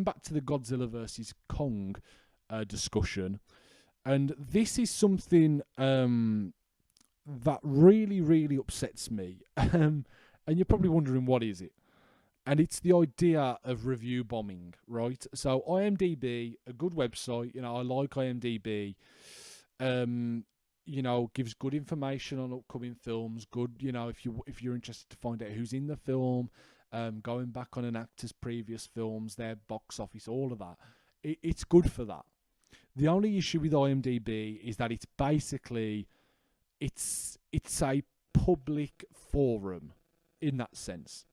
back to the Godzilla versus Kong discussion, and this is something that really, really upsets me. And you're probably wondering, what is it? And it's the idea of review bombing, right? So IMDB, a good website, I like IMDB. Gives good information on upcoming films. Good, if you're interested to find out who's in the film, going back on an actor's previous films, their box office, all of that. It's good for that. The only issue with IMDB is that it's basically it's a public forum in that sense.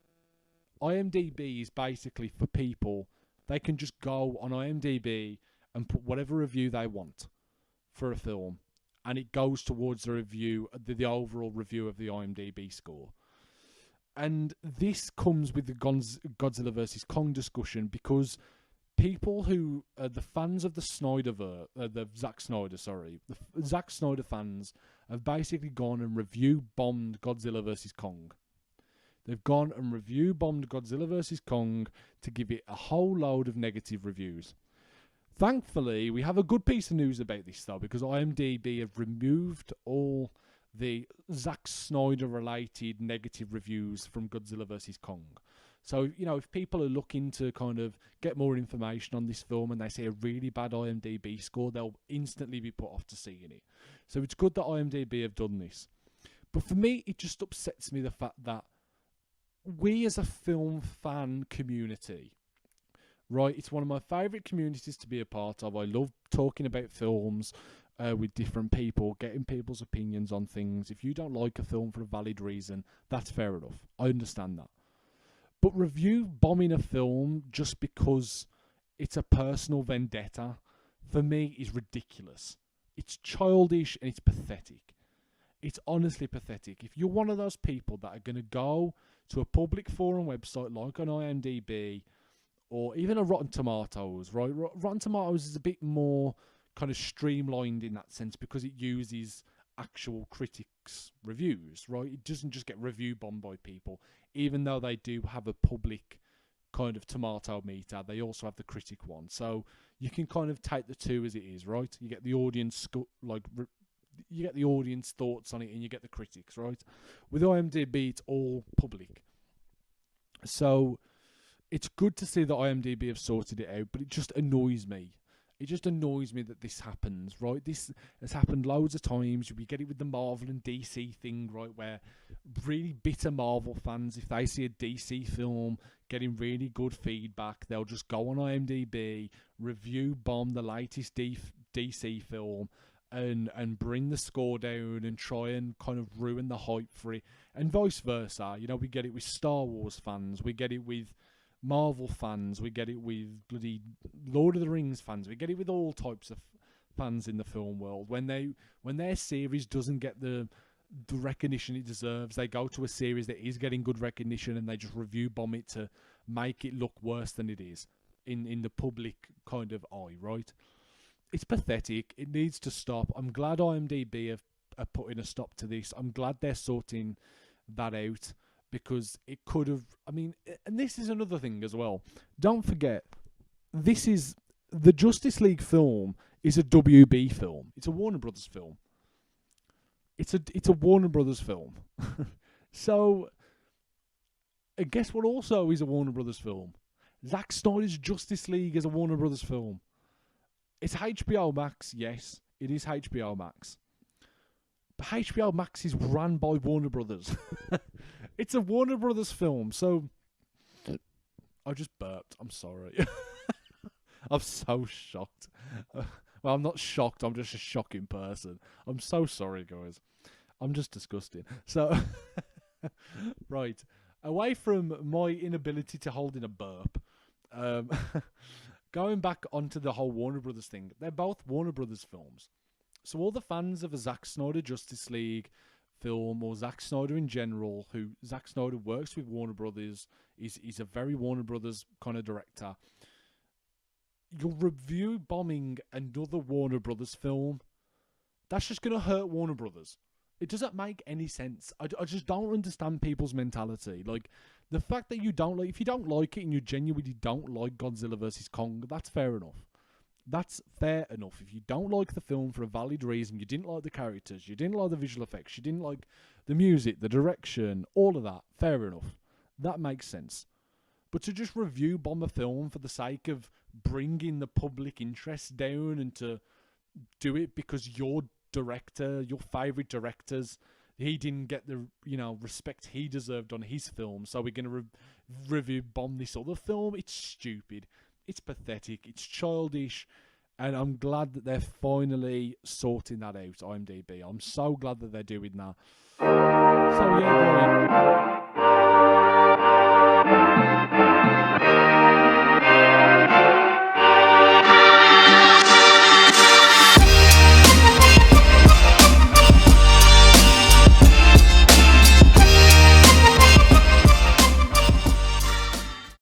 IMDB is basically for people. They can just go on IMDB and put whatever review they want for a film, and it goes towards the review, the overall review of the IMDB score. And this comes with the Godzilla vs. Kong discussion, because people who the fans of the Zack Snyder fans have basically gone and review bombed Godzilla vs. Kong. They've gone and review bombed Godzilla vs. Kong to give it a whole load of negative reviews. Thankfully, we have a good piece of news about this, though, because IMDb have removed all the Zack Snyder-related negative reviews from Godzilla vs. Kong. So, if people are looking to kind of get more information on this film and they see a really bad IMDb score, they'll instantly be put off to seeing it. So it's good that IMDb have done this. But for me, it just upsets me, the fact that we as a film fan community, right, it's one of my favourite communities to be a part of. I love talking about films with different people, getting people's opinions on things. If you don't like a film for a valid reason, that's fair enough. I understand that. But review bombing a film just because it's a personal vendetta, for me, is ridiculous. It's childish and it's pathetic. It's honestly pathetic. If you're one of those people that are going to go to a public forum website like an IMDb or even a Rotten Tomatoes, right? Rotten Tomatoes is a bit more kind of streamlined in that sense because it uses actual critics' reviews, right? It doesn't just get review bombed by people, even though they do have a public kind of tomato meter. They also have the critic one, so you can kind of take the two as it is, right? You get the audience you get the audience thoughts on it, and you get the critics, right? With IMDb, it's all public, so it's good to see that IMDb have sorted it out, but it just annoys me. It just annoys me that this happens, right? This has happened loads of times. We get it with the Marvel and DC thing, right, where really bitter Marvel fans, if they see a DC film getting really good feedback, they'll just go on IMDb, review bomb the latest DC film, and bring the score down and try and kind of ruin the hype for it, and vice versa. We get it with Star Wars fans, we get it with Marvel fans, we get it with bloody Lord of the Rings fans, we get it with all types of fans in the film world. When their series doesn't get the recognition it deserves, they go to a series that is getting good recognition and they just review bomb it to make it look worse than it is in the public kind of eye, right? It's pathetic. It needs to stop. I'm glad IMDb are putting a stop to this. I'm glad they're sorting that out, because it could have... and this is another thing as well. Don't forget, this is... The Justice League film is a WB film. It's a Warner Brothers film. It's a Warner Brothers film. So, guess what also is a Warner Brothers film? Zack Snyder's Justice League is a Warner Brothers film. It's HBO Max, yes. It is HBO Max. But HBO Max is run by Warner Brothers. It's a Warner Brothers film, so... I just burped. I'm sorry. I'm so shocked. Well, I'm not shocked. I'm just a shocking person. I'm so sorry, guys. I'm just disgusting. So, right. Away from my inability to hold in a burp, going back onto the whole Warner Brothers thing, they're both Warner Brothers films. So all the fans of a Zack Snyder Justice League film, or Zack Snyder in general, who Zack Snyder works with Warner Brothers, is a very Warner Brothers kind of director. You're review bombing another Warner Brothers film. That's just going to hurt Warner Brothers. It doesn't make any sense. I just don't understand people's mentality. Like, The fact that you don't like, if you don't like it and you genuinely don't like Godzilla versus Kong, that's fair enough. That's fair enough. If you don't like the film for a valid reason, you didn't like the characters, you didn't like the visual effects, you didn't like the music, the direction, all of that, fair enough. That makes sense. But to just review bomb a film for the sake of bringing the public interest down and to do it because your director, your favourite directors, he didn't get the respect he deserved on his film, so we're going to review bomb this other film. It's stupid. It's pathetic. It's childish. And I'm glad that they're finally sorting that out, IMDb. I'm so glad that they're doing that. So yeah, going.